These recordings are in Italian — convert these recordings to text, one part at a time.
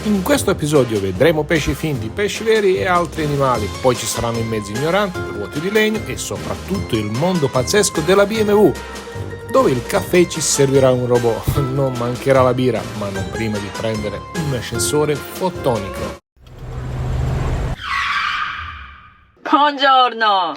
In questo episodio vedremo pesci finti, pesci veri e altri animali, poi ci saranno i mezzi ignoranti, ruote di legno e soprattutto il mondo pazzesco della BMW, dove il caffè ci servirà un robot, non mancherà la birra, ma non prima di prendere un ascensore fotonico. Buongiorno!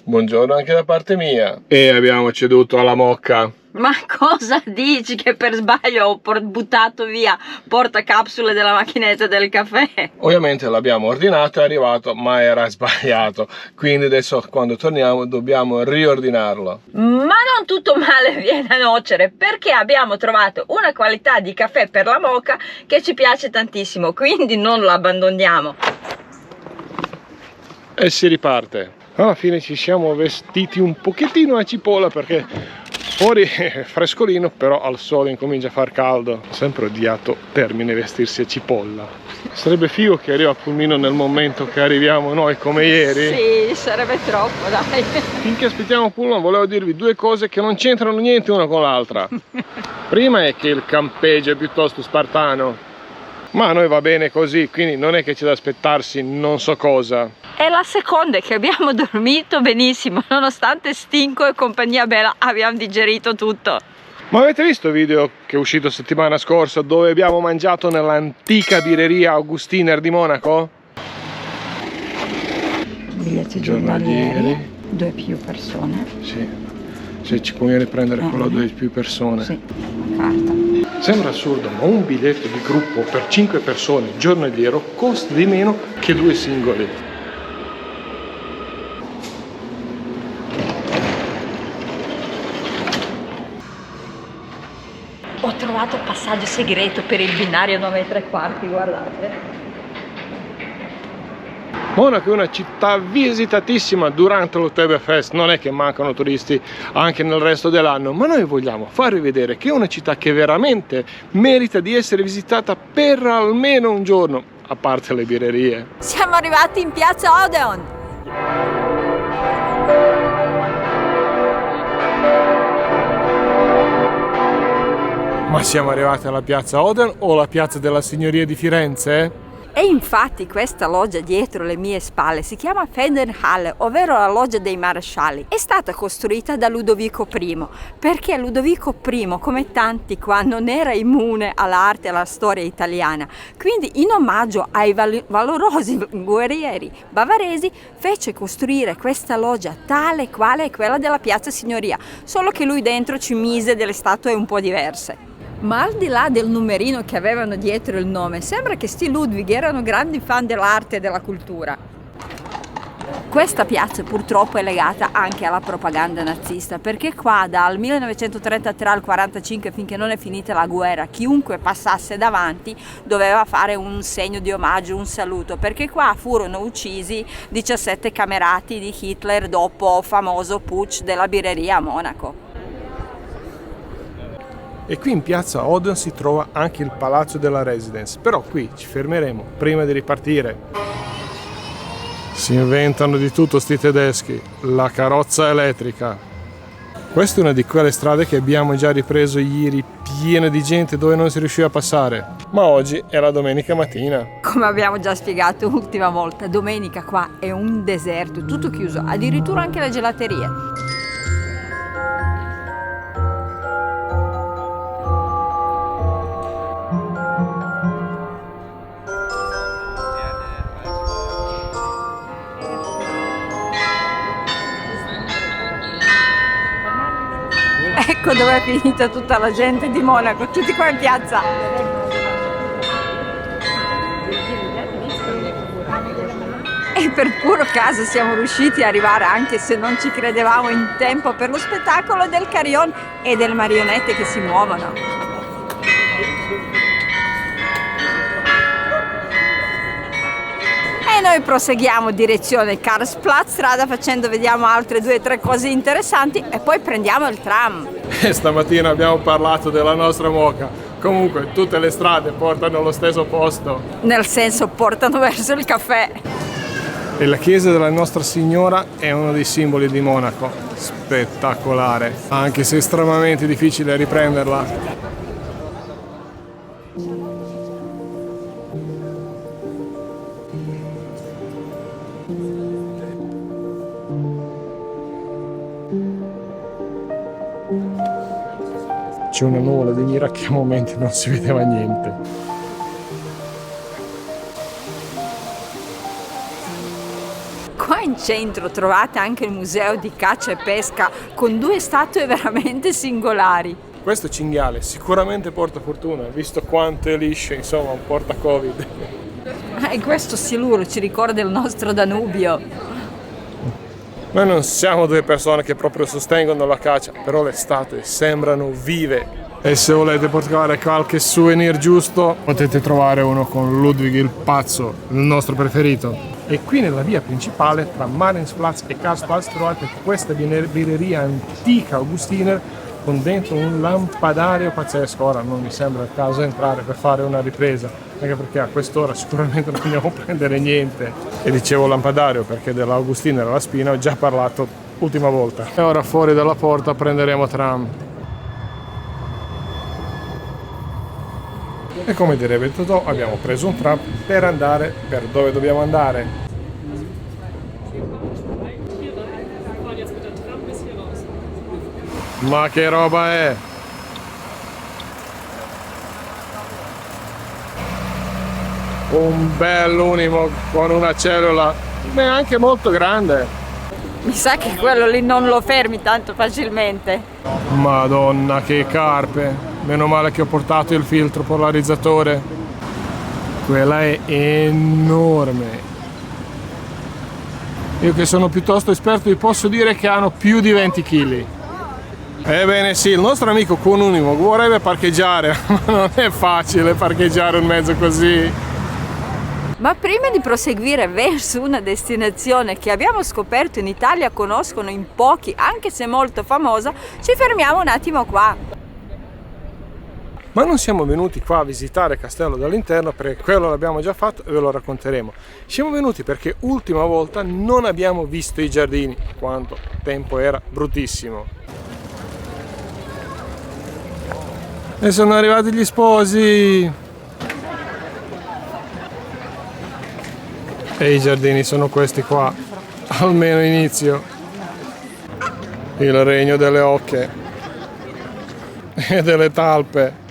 Buongiorno anche da parte mia. E abbiamo ceduto alla mocca. Ma cosa dici che per sbaglio ho buttato via portacapsule della macchinetta del caffè? Ovviamente l'abbiamo ordinato, è arrivato, ma era sbagliato. Quindi adesso quando torniamo dobbiamo riordinarlo. Ma non tutto male viene a nocere, perché abbiamo trovato una qualità di caffè per la moka che ci piace tantissimo, quindi non lo abbandoniamo. E si riparte. Alla fine ci siamo vestiti un pochettino a cipolla perché fuori è frescolino, però al sole incomincia a far caldo. Ho sempre odiato termine vestirsi a cipolla. Sarebbe figo che arriva Pulmino nel momento che arriviamo noi come ieri. Sì, sarebbe troppo, dai. Finché aspettiamo Pullman volevo dirvi due cose che non c'entrano niente una con l'altra. Prima è che il campeggio è piuttosto spartano, ma a noi va bene così, quindi non è che c'è da aspettarsi non so cosa. E la seconda è che abbiamo dormito benissimo, nonostante stinco e compagnia bella abbiamo digerito tutto. Ma avete visto il video che è uscito settimana scorsa dove abbiamo mangiato nell'antica birreria Augustiner di Monaco? Biglietti giornalieri, 2 più persone. Sì, se ci conviene prendere quello a 2 più persone. Sì, carta. Sembra assurdo, ma un biglietto di gruppo per 5 persone giornaliero costa di meno che 2 singoli. Ho trovato il passaggio segreto per il binario 9 3/4, guardate. Monaco è una città visitatissima durante l'Oktoberfest, non è che mancano turisti anche nel resto dell'anno, ma noi vogliamo farvi vedere che è una città che veramente merita di essere visitata per almeno un giorno, a parte le birrerie. Siamo arrivati in piazza Odeon. Ma siamo arrivati alla piazza Odeon o alla piazza della Signoria di Firenze? E infatti questa loggia dietro le mie spalle si chiama Feldherrnhalle, ovvero la loggia dei marescialli. È stata costruita da Ludovico I, perché Ludovico I, come tanti qua, non era immune all'arte e alla storia italiana. Quindi in omaggio ai valorosi guerrieri bavaresi fece costruire questa loggia tale quale è quella della piazza Signoria, solo che lui dentro ci mise delle statue un po' diverse. Ma al di là del numerino che avevano dietro il nome, sembra che sti Ludwig erano grandi fan dell'arte e della cultura. Questa piazza purtroppo è legata anche alla propaganda nazista, perché qua dal 1933 al 1945, finché non è finita la guerra, chiunque passasse davanti doveva fare un segno di omaggio, un saluto, perché qua furono uccisi 17 camerati di Hitler dopo il famoso putsch della birreria a Monaco. E qui in piazza Odeon si trova anche il palazzo della Residence, però qui ci fermeremo prima di ripartire. Si inventano di tutto sti tedeschi, la carrozza elettrica. Questa è una di quelle strade che abbiamo già ripreso ieri, piena di gente dove non si riusciva a passare. Ma oggi è la domenica mattina. Come abbiamo già spiegato l'ultima volta, domenica qua è un deserto, tutto chiuso, addirittura anche le gelaterie. Ecco dove è finita tutta la gente di Monaco, tutti qua in piazza. E per puro caso siamo riusciti ad arrivare, anche se non ci credevamo, in tempo per lo spettacolo del carillon e delle marionette che si muovono. E noi proseguiamo direzione Karlsplatz, strada facendo, vediamo altre 2 o 3 cose interessanti e poi prendiamo il tram. E stamattina abbiamo parlato della nostra moka. Comunque tutte le strade portano allo stesso posto. Nel senso, portano verso il caffè. E la chiesa della Nostra Signora è uno dei simboli di Monaco. Spettacolare, anche se estremamente difficile riprenderla. c'è una nuvola di mira che a momenti non si vedeva niente. Qua in centro trovate anche il museo di caccia e pesca con 2 statue veramente singolari. Questo cinghiale sicuramente porta fortuna, visto quanto è liscio, insomma, un porta Covid. E questo siluro ci ricorda il nostro Danubio. Noi non siamo 2 persone che proprio sostengono la caccia, però le statue sembrano vive. E se volete portare qualche souvenir giusto, potete trovare uno con Ludwig il Pazzo, il nostro preferito. E qui nella via principale, tra Marinsplatz e Karlsplatz, trovate questa birreria antica Augustiner con dentro un lampadario pazzesco. Ora non mi sembra il caso entrare per fare una ripresa, anche perché a quest'ora sicuramente non andiamo a prendere niente. E dicevo lampadario perché dell'Augustiner alla Spina ho già parlato l'ultima volta. E ora fuori dalla porta prenderemo tram. E come direbbe Totò, abbiamo preso un tram per andare per dove dobbiamo andare. Ma che roba è? Un bell'Unimog con una cellula neanche molto grande. Mi sa che quello lì non lo fermi tanto facilmente. Madonna che carpe. Meno male che ho portato il filtro polarizzatore. Quella è enorme. Io che sono piuttosto esperto vi posso dire che hanno più di 20 kg. Ebbene sì, il nostro amico con Unimog vorrebbe parcheggiare, ma non è facile parcheggiare un mezzo così. Ma prima di proseguire verso una destinazione che abbiamo scoperto in Italia conoscono in pochi, anche se molto famosa, ci fermiamo un attimo qua. Ma non siamo venuti qua a visitare il castello dall'interno perché quello l'abbiamo già fatto e ve lo racconteremo. Siamo venuti perché ultima volta non abbiamo visto i giardini, quanto tempo era bruttissimo. E sono arrivati gli sposi! E i giardini sono questi qua, almeno inizio. Il regno delle oche e delle talpe.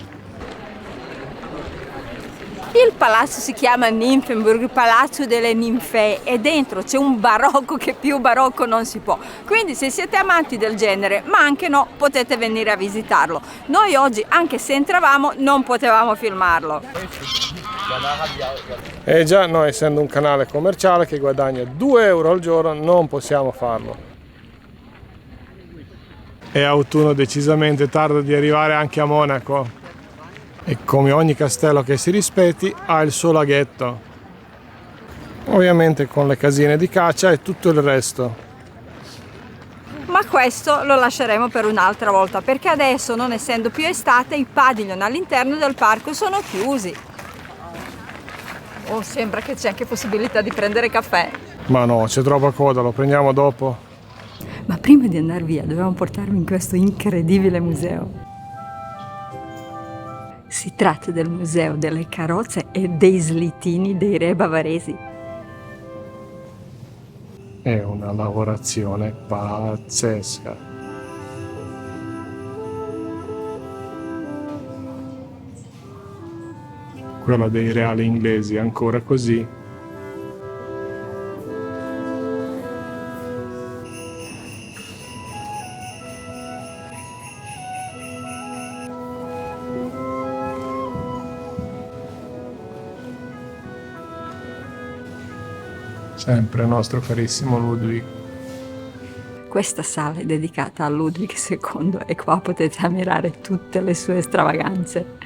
Il palazzo si chiama Nymphenburg, Palazzo delle Ninfee, e dentro c'è un barocco che più barocco non si può. Quindi se siete amanti del genere, ma anche no, potete venire a visitarlo. Noi oggi, anche se entravamo, non potevamo filmarlo. E già noi, essendo un canale commerciale che guadagna 2 euro al giorno, non possiamo farlo. È autunno decisamente tarda di arrivare anche a Monaco. E come ogni castello che si rispetti ha il suo laghetto, ovviamente con le casine di caccia e tutto il resto. Ma questo lo lasceremo per un'altra volta, perché adesso, non essendo più estate, i padiglion all'interno del parco sono chiusi. Oh, sembra che c'è anche possibilità di prendere caffè. Ma no, c'è troppa coda, lo prendiamo dopo. Ma prima di andare via dovevamo portarvi in questo incredibile museo. Si tratta del museo delle carrozze e dei slittini dei re bavaresi. È una lavorazione pazzesca. Quella dei reali inglesi è ancora così. Sempre il nostro carissimo Ludwig. Questa sala è dedicata a Ludwig II e qua potete ammirare tutte le sue stravaganze.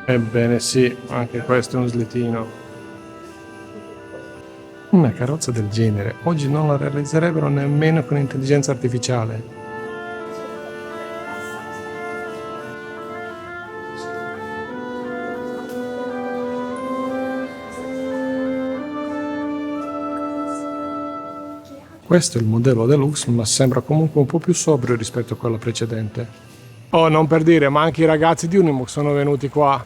Ebbene sì, anche questo è uno slittino. Una carrozza del genere oggi non la realizzerebbero nemmeno con intelligenza artificiale. Questo è il modello deluxe, ma sembra comunque un po' più sobrio rispetto a quello precedente. Oh, non per dire, ma anche i ragazzi di Unimog sono venuti qua.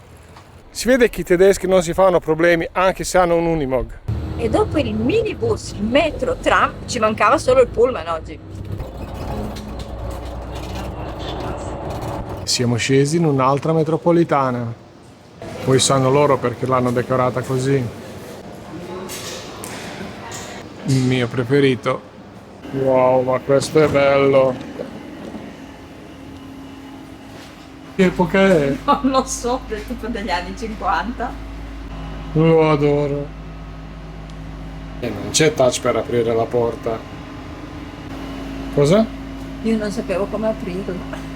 Si vede che i tedeschi non si fanno problemi anche se hanno un Unimog. E dopo il minibus, il metro, tram, ci mancava solo il pullman oggi. Siamo scesi in un'altra metropolitana. Poi sanno loro perché l'hanno decorata così. Il mio preferito. Wow, ma questo è bello. Che epoca è? Non lo so, del tipo degli anni 50. Lo adoro. E non c'è touch per aprire la porta. Cosa? Io non sapevo come aprirlo.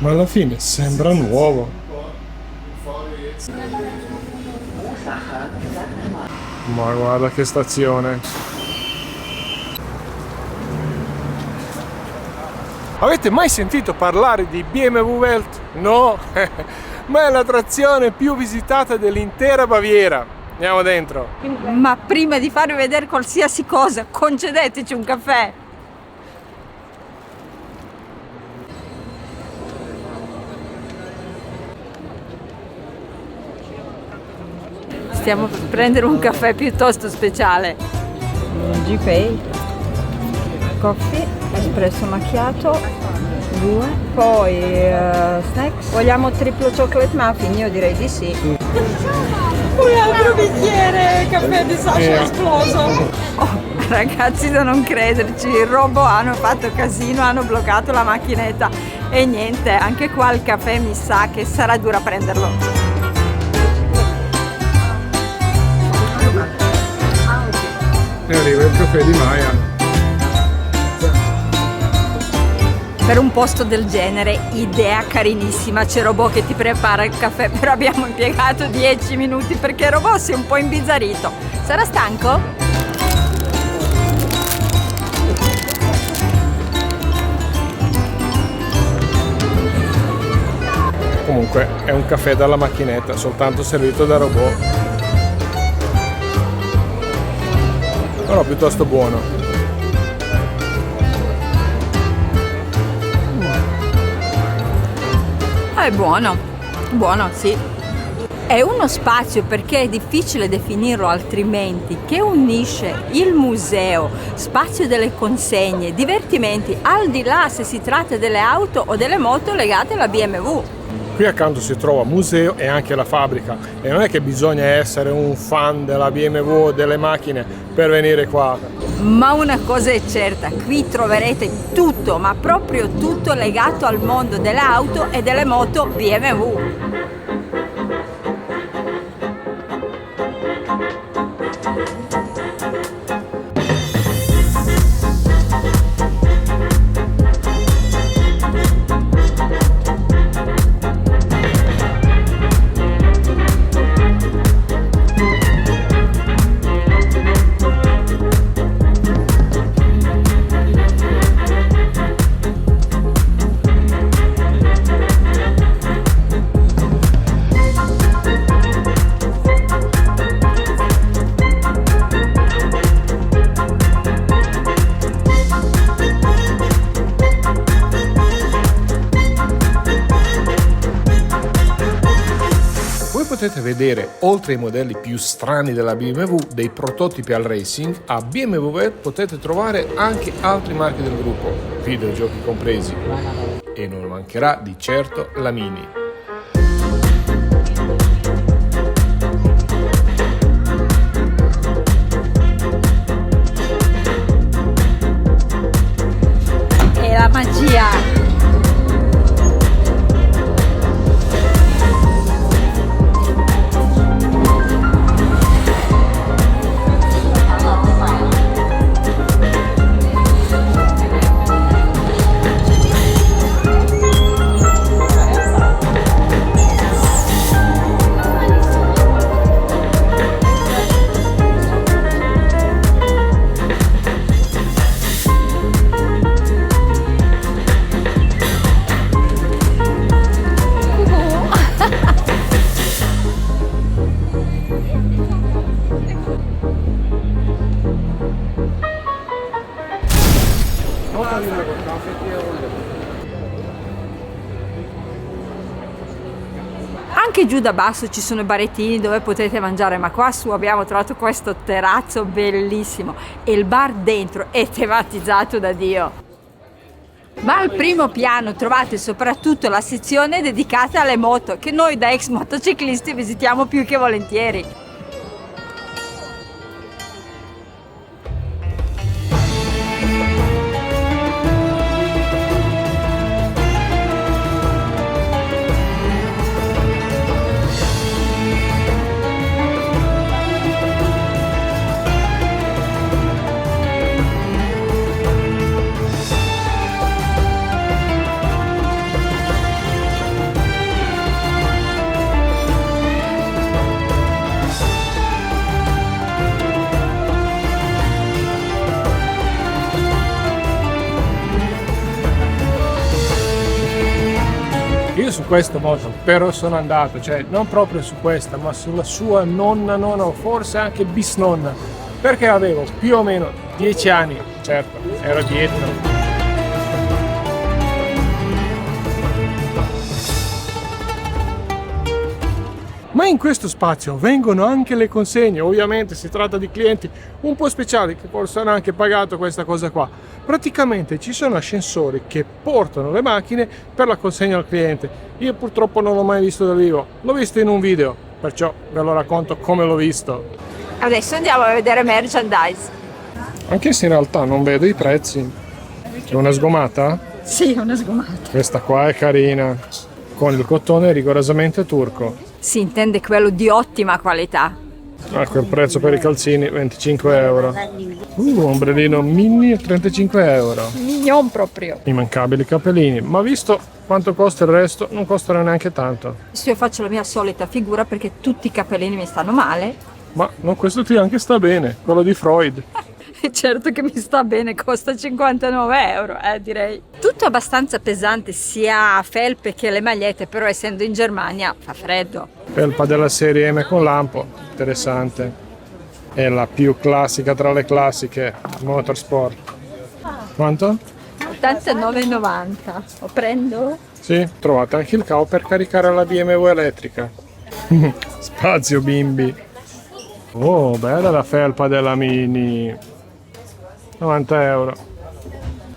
Ma alla fine sembra nuovo. Ma guarda che stazione. Avete mai sentito parlare di BMW Welt? No? Ma è l'attrazione più visitata dell'intera Baviera. Andiamo dentro. Ma prima di farvi vedere qualsiasi cosa, concedeteci un caffè. Stiamo per prendere un caffè piuttosto speciale. GPay, coffee, espresso macchiato, 2, poi snacks. Vogliamo triplo chocolate muffin? Io direi di sì. Un altro bicchiere, caffè di Sasha esploso. Oh, ragazzi, da non crederci, il robot hanno fatto casino, hanno bloccato la macchinetta e niente, anche qua il caffè mi sa che sarà dura prenderlo. E arriva il caffè di Maya. Per un posto del genere, idea carinissima, c'è robot che ti prepara il caffè, però abbiamo impiegato 10 minuti perché il robot si è un po' imbizzarrito. Sarà stanco? Comunque è un caffè dalla macchinetta, soltanto servito da robot. Però piuttosto buono. È buono, buono, sì. È uno spazio, perché è difficile definirlo altrimenti, che unisce il museo, spazio delle consegne, divertimenti, al di là se si tratta delle auto o delle moto legate alla BMW. Qui accanto si trova museo e anche la fabbrica e non è che bisogna essere un fan della BMW o delle macchine per venire qua. Ma una cosa è certa, qui troverete tutto, ma proprio tutto legato al mondo delle auto e delle moto BMW. Potete vedere, oltre ai modelli più strani della BMW, dei prototipi al racing, a BMW Welt potete trovare anche altri marchi del gruppo, videogiochi compresi. E non mancherà di certo la Mini. E la magia! Anche giù da basso ci sono i barettini dove potete mangiare, ma qua su abbiamo trovato questo terrazzo bellissimo e il bar dentro è tematizzato da Dio. Ma al primo piano trovate soprattutto la sezione dedicata alle moto, che noi da ex motociclisti visitiamo più che volentieri. Io su questa moto però sono andato, cioè non proprio su questa, ma sulla sua nonna, o forse anche bisnonna, perché avevo più o meno 10 anni, certo, ero dietro. Ma in questo spazio vengono anche le consegne, ovviamente si tratta di clienti un po' speciali che forse hanno anche pagato questa cosa qua. Praticamente ci sono ascensori che portano le macchine per la consegna al cliente. Io purtroppo non l'ho mai visto dal vivo, l'ho visto in un video, perciò ve lo racconto come l'ho visto. Adesso andiamo a vedere merchandise. Anche se in realtà non vedo i prezzi. C'è una sgomata? Sì, una sgomata. Questa qua è carina, con il cotone rigorosamente turco. Si intende quello di ottima qualità. Ecco il prezzo per i calzini, 25 euro. Ombrellino mini, 35 euro. Mignon proprio. Immancabili capellini, ma visto quanto costa il resto, non costano neanche tanto. Adesso io faccio la mia solita figura perché tutti i capellini mi stanno male. Ma no, questo ti anche sta bene, quello di Freud. Certo che mi sta bene, costa 59 euro, direi. Tutto abbastanza pesante, sia felpe che le magliette, però essendo in Germania fa freddo. Felpa della serie M con lampo, interessante. È la più classica tra le classiche, Motorsport. Quanto? 89,90. Lo prendo? Sì, trovate anche il cavo per caricare la BMW elettrica. Spazio bimbi. Oh, bella la felpa della Mini. 90 euro.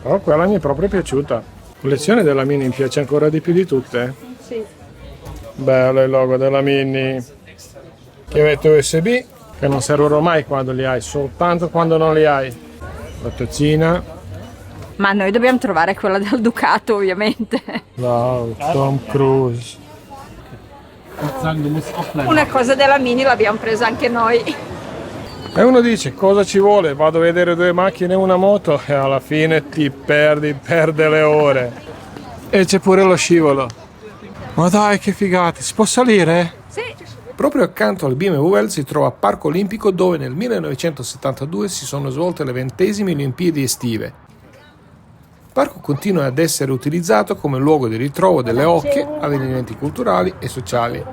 Però quella mi è proprio piaciuta. La collezione della Mini mi piace ancora di più di tutte. Sì. Bello il logo della Mini. Chiavette USB che non servono mai quando li hai, soltanto quando non li hai. La tazzina. Ma noi dobbiamo trovare quella del Ducato, ovviamente. Wow, Tom Cruise. Una cosa della Mini l'abbiamo presa anche noi. E uno dice cosa ci vuole, vado a vedere due macchine e una moto e alla fine perde le ore. E c'è pure lo scivolo. Ma dai che figata, si può salire? Sì. Proprio accanto al BMW Well si trova Parco Olimpico dove nel 1972 si sono svolte le 20esime Olimpiadi estive. Il parco continua ad essere utilizzato come luogo di ritrovo delle oche, avvenimenti culturali e sociali.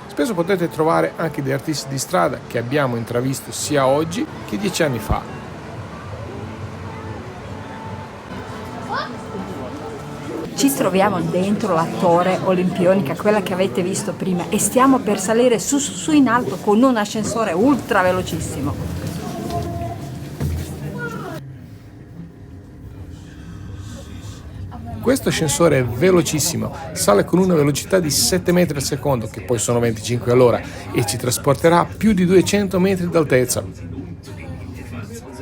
Spesso potete trovare anche degli artisti di strada che abbiamo intravisto sia oggi che 10 anni fa. Ci troviamo dentro la torre olimpionica, quella che avete visto prima, e stiamo per salire su in alto con un ascensore ultra velocissimo. Questo ascensore è velocissimo, sale con una velocità di 7 metri al secondo, che poi sono 25 all'ora, e ci trasporterà a più di 200 metri d'altezza.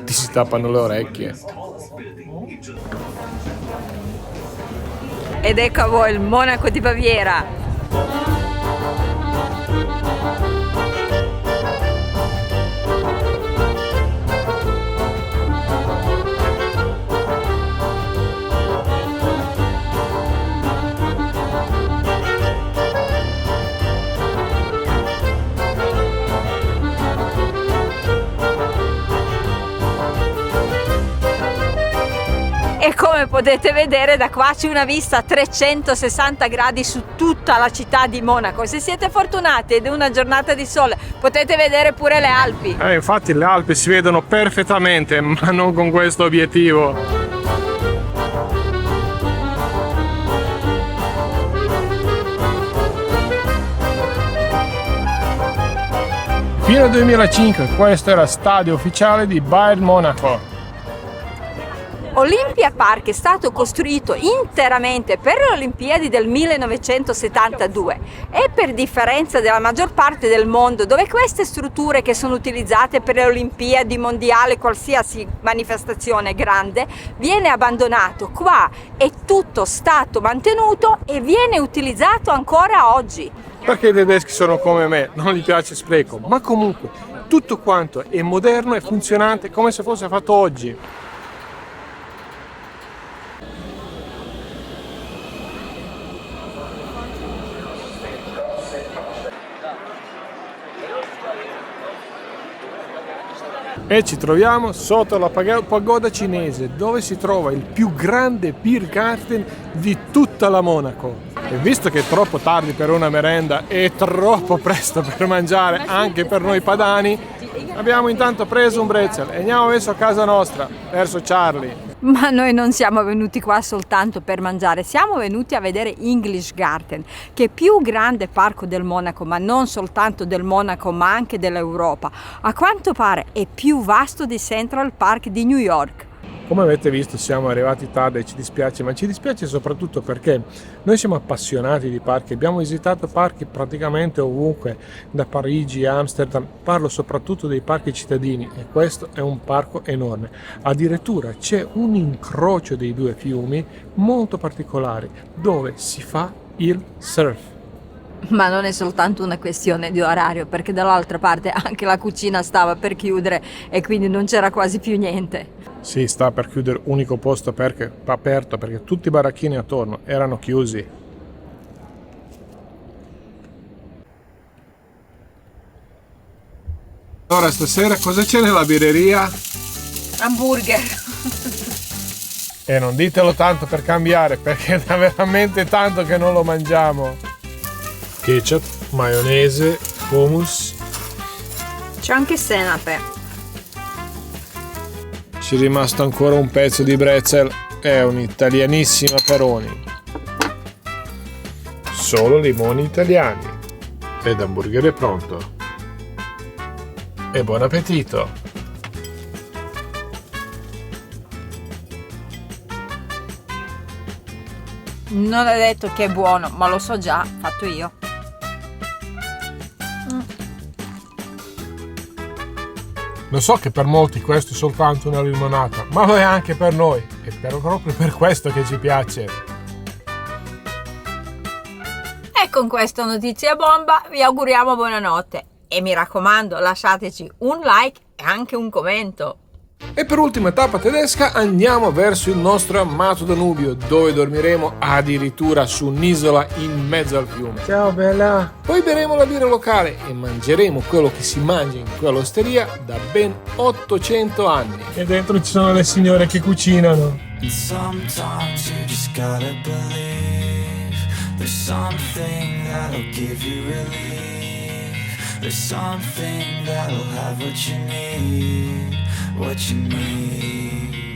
Ti si tappano le orecchie. Ed ecco a voi il Monaco di Baviera. E come potete vedere da qua c'è una vista a 360 gradi su tutta la città di Monaco. Se siete fortunati ed è una giornata di sole potete vedere pure le Alpi. Infatti le Alpi si vedono perfettamente, ma non con questo obiettivo. Fino al 2005 questo era stadio ufficiale di Bayern Monaco. Olympia Park è stato costruito interamente per le Olimpiadi del 1972 e per differenza della maggior parte del mondo dove queste strutture che sono utilizzate per le Olimpiadi mondiali, qualsiasi manifestazione grande, viene abbandonato, qua è tutto stato mantenuto e viene utilizzato ancora oggi. Perché i tedeschi sono come me, non gli piace spreco, ma comunque tutto quanto è moderno e funzionante come se fosse fatto oggi. E ci troviamo sotto la pagoda cinese, dove si trova il più grande beer garden di tutta la Monaco. E visto che è troppo tardi per una merenda e troppo presto per mangiare anche per noi padani, abbiamo intanto preso un brezel e andiamo verso casa nostra, verso Charlie. Ma noi non siamo venuti qua soltanto per mangiare, siamo venuti a vedere English Garden, che è il più grande parco del Monaco, ma non soltanto del Monaco, ma anche dell'Europa. A quanto pare è più vasto di Central Park di New York. Come avete visto siamo arrivati tardi e ci dispiace, ma ci dispiace soprattutto perché noi siamo appassionati di parchi, abbiamo visitato parchi praticamente ovunque, da Parigi a Amsterdam, parlo soprattutto dei parchi cittadini e questo è un parco enorme, addirittura c'è un incrocio dei due fiumi molto particolare dove si fa il surf. Ma non è soltanto una questione di orario, perché dall'altra parte anche la cucina stava per chiudere e quindi non c'era quasi più niente. Sì, sta per chiudere, unico posto aperto perché tutti i baracchini attorno erano chiusi. Allora stasera cosa c'è nella birreria? Hamburger. E non ditelo tanto per cambiare perché è da veramente tanto che non lo mangiamo. Ketchup, maionese, hummus. C'è anche senape. Ci è rimasto ancora un pezzo di brezel e un'italianissima Peroni. Solo limoni italiani. Ed hamburger è pronto. E buon appetito! Non è detto che è buono, ma lo so già, fatto io. Lo so che per molti questo è soltanto una limonata, ma lo è anche per noi, e proprio per questo che ci piace. E con questa notizia bomba vi auguriamo buonanotte. E mi raccomando, lasciateci un like e anche un commento. E per ultima tappa tedesca andiamo verso il nostro amato Danubio, dove dormiremo addirittura su un'isola in mezzo al fiume. Ciao bella! Poi beremo la birra locale e mangeremo quello che si mangia in quell'osteria da ben 800 anni. E dentro ci sono le signore che cucinano. Sometimes you just gotta believe there's something that'll give you relief. There's something that'll have what you need. What you need.